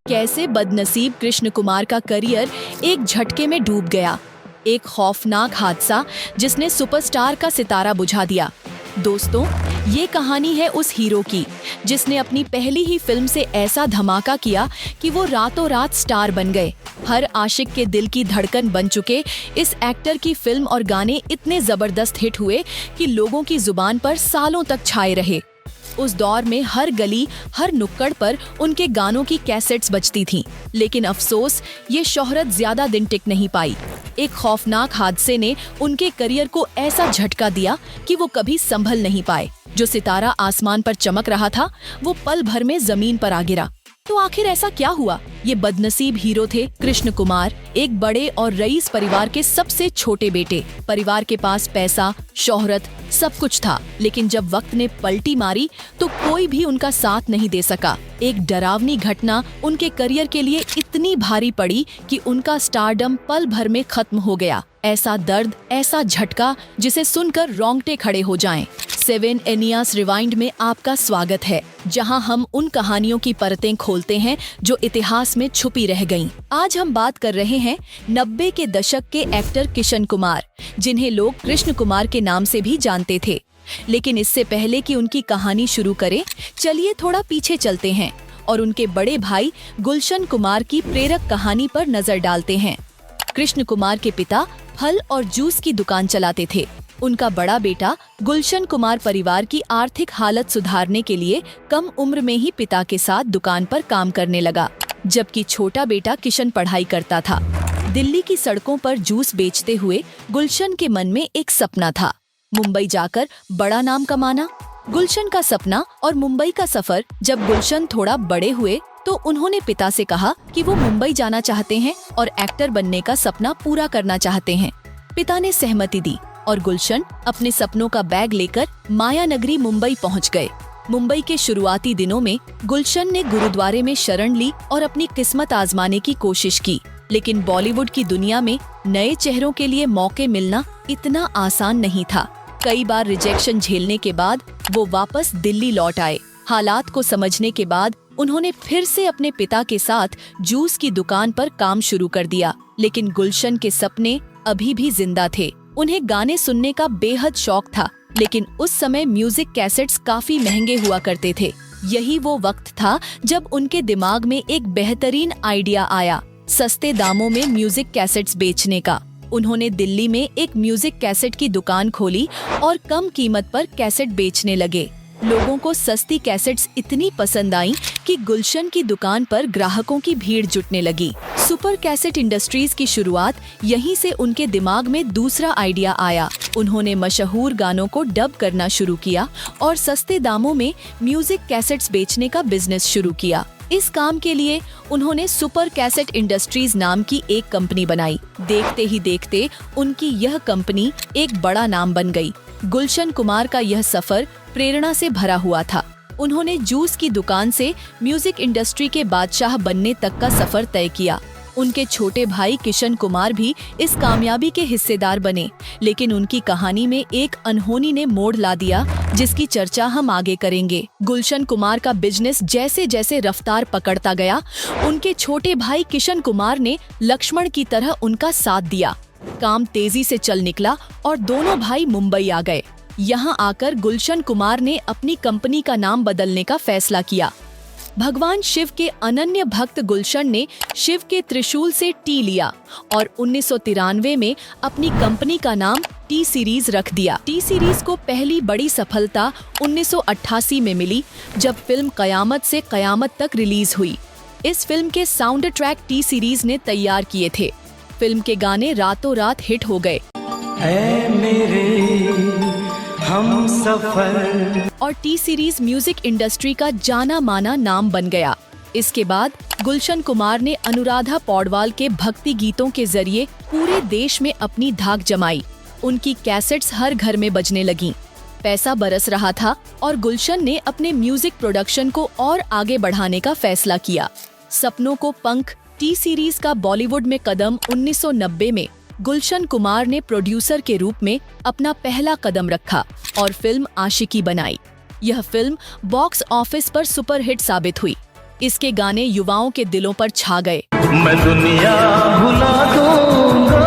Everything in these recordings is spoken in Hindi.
कैसे बदनसीब कृष्ण कुमार का करियर एक झटके में डूब गया। एक खौफनाक हादसा जिसने सुपरस्टार का सितारा बुझा दिया। दोस्तों, ये कहानी है उस हीरो की जिसने अपनी पहली ही फिल्म से ऐसा धमाका किया कि वो रातों रात स्टार बन गए। हर आशिक के दिल की धड़कन बन चुके इस एक्टर की फिल्म और गाने इतने जबरदस्त हिट हुए कि लोगों की जुबान पर सालों तक छाए रहे। उस दौर में हर गली, हर नुक्कड़ पर उनके गानों की कैसेट्स बजती थीं। लेकिन अफसोस, ये शोहरत ज्यादा दिन टिक नहीं पाई। एक खौफनाक हादसे ने उनके करियर को ऐसा झटका दिया कि वो कभी संभल नहीं पाए। जो सितारा आसमान पर चमक रहा था, वो पल भर में जमीन पर आ गिरा। तो आखिर ऐसा क्या हुआ? ये बदनसीब हीरो थे कृष्ण कुमार, एक बड़े और रईस परिवार के सबसे छोटे बेटे। परिवार के पास पैसा, शोहरत, सब कुछ था, लेकिन जब वक्त ने पलटी मारी तो कोई भी उनका साथ नहीं दे सका। एक डरावनी घटना उनके करियर के लिए इतनी भारी पड़ी कि उनका स्टारडम पल भर में खत्म हो गया। ऐसा दर्द, ऐसा झटका जिसे सुनकर रोंगटे खड़े हो जाएं। 7 एनियास रिवाइंड में आपका स्वागत है, जहां हम उन कहानियों की परतें खोलते हैं जो इतिहास में छुपी रह गईं। आज हम बात कर रहे हैं 90 के दशक के एक्टर किशन कुमार, जिन्हें लोग कृष्ण कुमार के नाम से भी जानते थे। लेकिन इससे पहले कि उनकी कहानी शुरू करें, चलिए थोड़ा पीछे चलते हैं और उनके बड़े भाई गुलशन कुमार की प्रेरक कहानी पर नजर डालते हैं। कृष्ण कुमार के पिता फल और जूस की दुकान चलाते थे। उनका बड़ा बेटा गुलशन कुमार परिवार की आर्थिक हालत सुधारने के लिए कम उम्र में ही पिता के साथ दुकान पर काम करने लगा, जबकि छोटा बेटा किशन पढ़ाई करता था। दिल्ली की सड़कों पर जूस बेचते हुए गुलशन के मन में एक सपना था, मुंबई जाकर बड़ा नाम कमाना। गुलशन का सपना और मुंबई का सफर। जब गुलशन थोड़ा बड़े हुए तो उन्होंने पिता से कहा कि वो मुंबई जाना चाहते हैं और एक्टर बनने का सपना पूरा करना चाहते हैं। पिता ने सहमति दी और गुलशन अपने सपनों का बैग लेकर माया नगरी मुंबई पहुंच गए। मुंबई के शुरुआती दिनों में गुलशन ने गुरुद्वारे में शरण ली और अपनी किस्मत आजमाने की कोशिश की। लेकिन बॉलीवुड की दुनिया में नए चेहरों के लिए मौके मिलना इतना आसान नहीं था। कई बार रिजेक्शन झेलने के बाद वो वापस दिल्ली लौट आए। हालात को समझने के बाद उन्होंने फिर से अपने पिता के साथ जूस की दुकान पर काम शुरू कर दिया। लेकिन गुलशन के सपने अभी भी जिंदा थे। उन्हें गाने सुनने का बेहद शौक था, लेकिन उस समय म्यूजिक कैसेट्स काफी महंगे हुआ करते थे। यही वो वक्त था जब उनके दिमाग में एक बेहतरीन आइडिया आया, सस्ते दामों में म्यूजिक कैसेट्स बेचने का। उन्होंने दिल्ली में एक म्यूजिक कैसेट की दुकान खोली और कम कीमत पर कैसेट बेचने लगे। लोगों को सस्ती कैसेट्स इतनी पसंद आई कि गुलशन की दुकान पर ग्राहकों की भीड़ जुटने लगी। सुपर कैसेट इंडस्ट्रीज की शुरुआत यहीं से उनके दिमाग में दूसरा आइडिया आया। उन्होंने मशहूर गानों को डब करना शुरू किया और सस्ते दामों में म्यूजिक कैसेट्स बेचने का बिजनेस शुरू किया। इस काम के लिए उन्होंने सुपर कैसेट इंडस्ट्रीज नाम की एक कंपनी बनाई। देखते ही देखते उनकी यह कंपनी एक बड़ा नाम बन गई। गुलशन कुमार का यह सफर प्रेरणा से भरा हुआ था। उन्होंने जूस की दुकान से म्यूजिक इंडस्ट्री के बादशाह बनने तक का सफर तय किया। उनके छोटे भाई किशन कुमार भी इस कामयाबी के हिस्सेदार बने, लेकिन उनकी कहानी में एक अनहोनी ने मोड़ ला दिया, जिसकी चर्चा हम आगे करेंगे। गुलशन कुमार का बिजनेस जैसे जैसे रफ्तार पकड़ता गया, उनके छोटे भाई किशन कुमार ने लक्ष्मण की तरह उनका साथ दिया। काम तेजी से चल निकला और दोनों भाई मुंबई आ गए। यहाँ आकर गुलशन कुमार ने अपनी कंपनी का नाम बदलने का फैसला किया। भगवान शिव के अनन्य भक्त गुलशन ने शिव के त्रिशूल से टी लिया और 1993 में अपनी कंपनी का नाम टी सीरीज रख दिया। टी सीरीज को पहली बड़ी सफलता 1988 में मिली, जब फिल्म कयामत से कयामत तक रिलीज हुई। इस फिल्म के साउंड ट्रैक टी सीरीज ने तैयार किए थे। फिल्म के गाने रातों रात हिट हो गए हम सफर और टी सीरीज म्यूजिक इंडस्ट्री का जाना माना नाम बन गया। इसके बाद गुलशन कुमार ने अनुराधा पौडवाल के भक्ति गीतों के जरिए पूरे देश में अपनी धाक जमाई। उनकी कैसेट्स हर घर में बजने लगीं। पैसा बरस रहा था और गुलशन ने अपने म्यूजिक प्रोडक्शन को और आगे बढ़ाने का फैसला किया। सपनों को पंख टी सीरीज का बॉलीवुड में कदम 1990 में गुलशन कुमार ने प्रोड्यूसर के रूप में अपना पहला कदम रखा और फिल्म आशिकी बनाई। यह फिल्म बॉक्स ऑफिस पर सुपरहिट साबित हुई। इसके गाने युवाओं के दिलों पर छा गए। मैं दुनिया भुला दूंगा।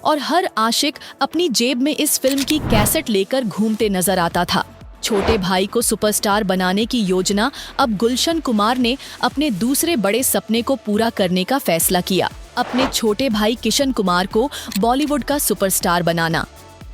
और हर आशिक अपनी जेब में इस फिल्म की कैसेट लेकर घूमते नजर आता था। छोटे भाई को सुपरस्टार बनाने की योजना अब गुलशन कुमार ने अपने दूसरे बड़े सपने को पूरा करने का फैसला किया, अपने छोटे भाई किशन कुमार को बॉलीवुड का सुपरस्टार बनाना।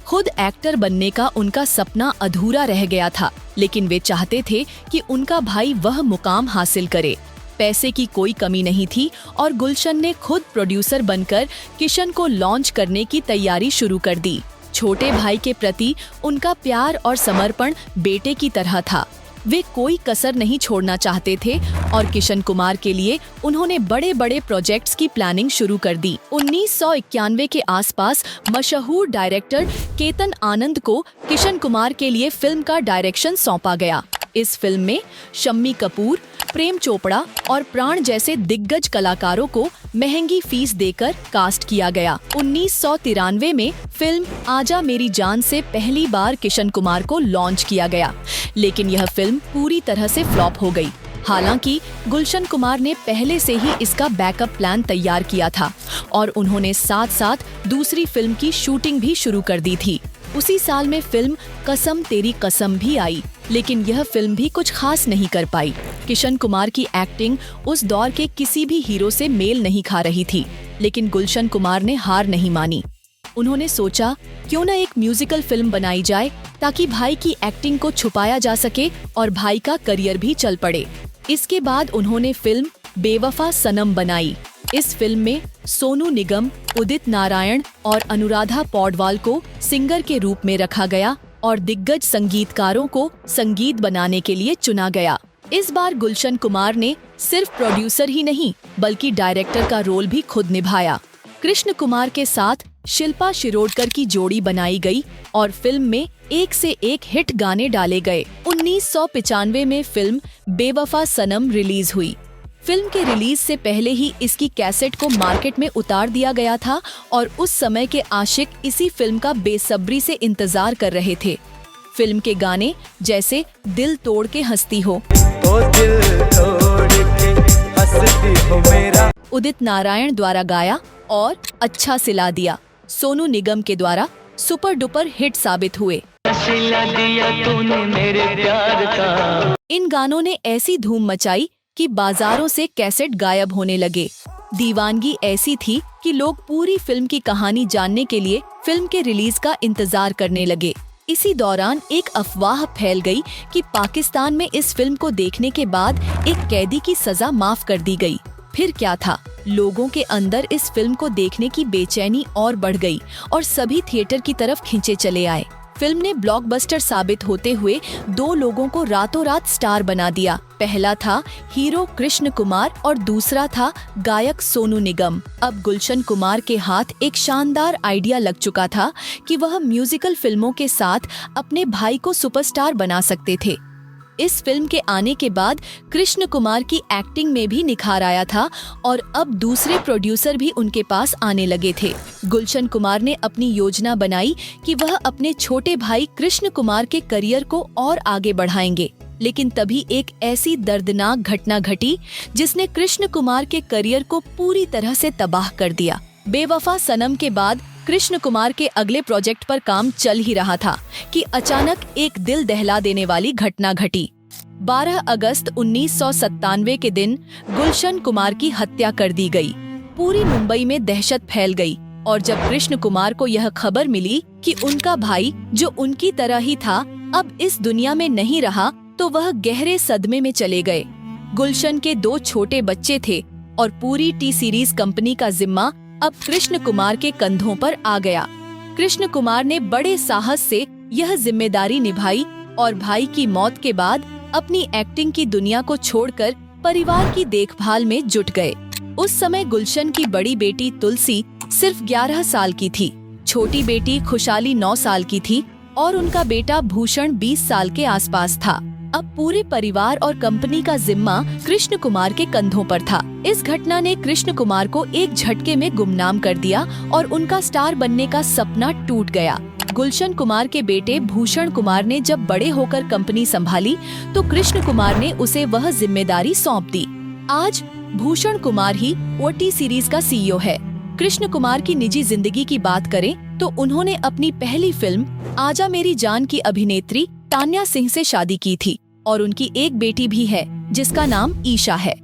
खुद एक्टर बनने का उनका सपना अधूरा रह गया था, लेकिन वे चाहते थे कि उनका भाई वह मुकाम हासिल करे। पैसे की कोई कमी नहीं थी और गुलशन ने खुद प्रोड्यूसर बनकर किशन को लॉन्च करने की तैयारी शुरू कर दी। छोटे भाई के प्रति उनका प्यार और समर्पण बेटे की तरह था। वे कोई कसर नहीं छोड़ना चाहते थे और किशन कुमार के लिए उन्होंने बड़े बड़े प्रोजेक्ट्स की प्लानिंग शुरू कर दी। 1991 के आसपास मशहूर डायरेक्टर केतन आनंद को किशन कुमार के लिए फिल्म का डायरेक्शन सौंपा गया। इस फिल्म में शम्मी कपूर, प्रेम चोपड़ा और प्राण जैसे दिग्गज कलाकारों को महंगी फीस देकर कास्ट किया गया। 1993 में फिल्म आजा मेरी जान से पहली बार किशन कुमार को लॉन्च किया गया, लेकिन यह फिल्म पूरी तरह से फ्लॉप हो गई। हालांकि गुलशन कुमार ने पहले से ही इसका बैकअप प्लान तैयार किया था और उन्होंने साथ साथ दूसरी फिल्म की शूटिंग भी शुरू कर दी थी। उसी साल में फिल्म कसम तेरी कसम भी आई, लेकिन यह फिल्म भी कुछ खास नहीं कर पाई। किशन कुमार की एक्टिंग उस दौर के किसी भी हीरो से मेल नहीं खा रही थी, लेकिन गुलशन कुमार ने हार नहीं मानी। उन्होंने सोचा क्यों न एक म्यूजिकल फिल्म बनाई जाए ताकि भाई की एक्टिंग को छुपाया जा सके और भाई का करियर भी चल पड़े। इसके बाद उन्होंने फिल्म बेवफा सनम बनाई। इस फिल्म में सोनू निगम, उदित नारायण और अनुराधा पौडवाल को सिंगर के रूप में रखा गया और दिग्गज संगीतकारों को संगीत बनाने के लिए चुना गया। इस बार गुलशन कुमार ने सिर्फ प्रोड्यूसर ही नहीं बल्कि डायरेक्टर का रोल भी खुद निभाया। कृष्ण कुमार के साथ शिल्पा शिरोडकर की जोड़ी बनाई गई और फिल्म में एक से एक हिट गाने डाले गए। 1995 में फिल्म बेवफा सनम रिलीज हुई। फिल्म के रिलीज से पहले ही इसकी कैसेट को मार्केट में उतार दिया गया था और उस समय के आशिक इसी फिल्म का बेसब्री से इंतजार कर रहे थे। फिल्म के गाने जैसे दिल तोड़ के हंसती हो, ओ दिल तोड़ के हंसती हो मेरा, उदित नारायण द्वारा गाया और अच्छा सिला दिया सोनू निगम के द्वारा सुपर डुपर हिट साबित हुए। सिला दिया तूने मेरे प्यार का। इन गानों ने ऐसी धूम मचाई कि बाजारों से कैसेट गायब होने लगे। दीवानगी ऐसी थी कि लोग पूरी फिल्म की कहानी जानने के लिए फिल्म के रिलीज का इंतजार करने लगे। इसी दौरान एक अफवाह फैल गई कि पाकिस्तान में इस फिल्म को देखने के बाद एक कैदी की सजा माफ कर दी गई। फिर क्या था, लोगों के अंदर इस फिल्म को देखने की बेचैनी और बढ़ गई और सभी थिएटर की तरफ खींचे चले आए। फिल्म ने ब्लॉकबस्टर साबित होते हुए दो लोगों को रातों रात स्टार बना दिया। पहला था हीरो कृष्ण कुमार और दूसरा था गायक सोनू निगम। अब गुलशन कुमार के हाथ एक शानदार आइडिया लग चुका था कि वह म्यूजिकल फिल्मों के साथ अपने भाई को सुपरस्टार बना सकते थे। इस फिल्म के आने के बाद कृष्ण कुमार की एक्टिंग में भी निखार आया था और अब दूसरे प्रोड्यूसर भी उनके पास आने लगे थे। गुलशन कुमार ने अपनी योजना बनाई कि वह अपने छोटे भाई कृष्ण कुमार के करियर को और आगे बढ़ाएंगे, लेकिन तभी एक ऐसी दर्दनाक घटना घटी जिसने कृष्ण कुमार के करियर को पूरी तरह से तबाह कर दिया। बेवफा सनम के बाद कृष्ण कुमार के अगले प्रोजेक्ट पर काम चल ही रहा था कि अचानक एक दिल दहला देने वाली घटना घटी। 12 अगस्त 1997 के दिन गुलशन कुमार की हत्या कर दी गई। पूरी मुंबई में दहशत फैल गई और जब कृष्ण कुमार को यह खबर मिली कि उनका भाई जो उनकी तरह ही था अब इस दुनिया में नहीं रहा, तो वह गहरे सदमे में चले गए। गुलशन के 2 छोटे बच्चे थे और पूरी टी सीरीज कंपनी का जिम्मा अब कृष्ण कुमार के कंधों पर आ गया। कृष्ण कुमार ने बड़े साहस से यह जिम्मेदारी निभाई और भाई की मौत के बाद अपनी एक्टिंग की दुनिया को छोड़कर परिवार की देखभाल में जुट गए। उस समय गुलशन की बड़ी बेटी तुलसी सिर्फ 11 साल की थी, छोटी बेटी खुशहाली 9 साल की थी और उनका बेटा भूषण 20 साल के आसपास था। अब पूरे परिवार और कंपनी का जिम्मा कृष्ण कुमार के कंधों पर था। इस घटना ने कृष्ण कुमार को एक झटके में गुमनाम कर दिया और उनका स्टार बनने का सपना टूट गया। गुलशन कुमार के बेटे भूषण कुमार ने जब बड़े होकर कंपनी संभाली तो कृष्ण कुमार ने उसे वह जिम्मेदारी सौंप दी। आज भूषण कुमार ही ओटी सीरीज का सीईओ है। कृष्ण कुमार की निजी जिंदगी की बात करें तो उन्होंने अपनी पहली फिल्म आजा मेरी जान की अभिनेत्री तान्या सिंह से शादी की थी और उनकी एक बेटी भी है जिसका नाम ईशा है।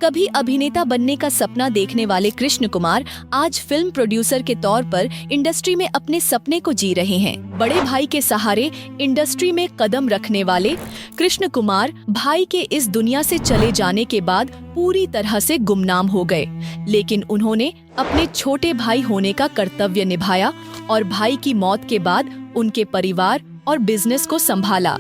कभी अभिनेता बनने का सपना देखने वाले कृष्ण कुमार आज फिल्म प्रोड्यूसर के तौर पर इंडस्ट्री में अपने सपने को जी रहे हैं। बड़े भाई के सहारे इंडस्ट्री में कदम रखने वाले कृष्ण कुमार भाई के इस दुनिया से चले जाने के बाद पूरी तरह से गुमनाम हो गए, लेकिन उन्होंने अपने छोटे भाई होने का कर्तव्य निभाया और भाई की मौत के बाद उनके परिवार और बिजनेस को संभाला।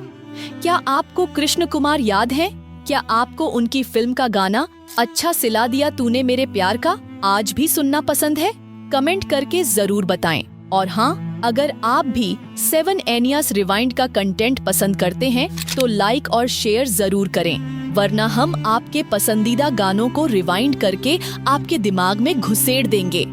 क्या आपको कृष्ण कुमार याद है? क्या आपको उनकी फिल्म का गाना अच्छा सिला दिया तूने मेरे प्यार का आज भी सुनना पसंद है? कमेंट करके जरूर बताएं। और हाँ, अगर आप भी 7 एनियास रिवाइंड का कंटेंट पसंद करते हैं तो लाइक और शेयर जरूर करें, वरना हम आपके पसंदीदा गानों को रिवाइंड करके आपके दिमाग में घुसेड़ देंगे।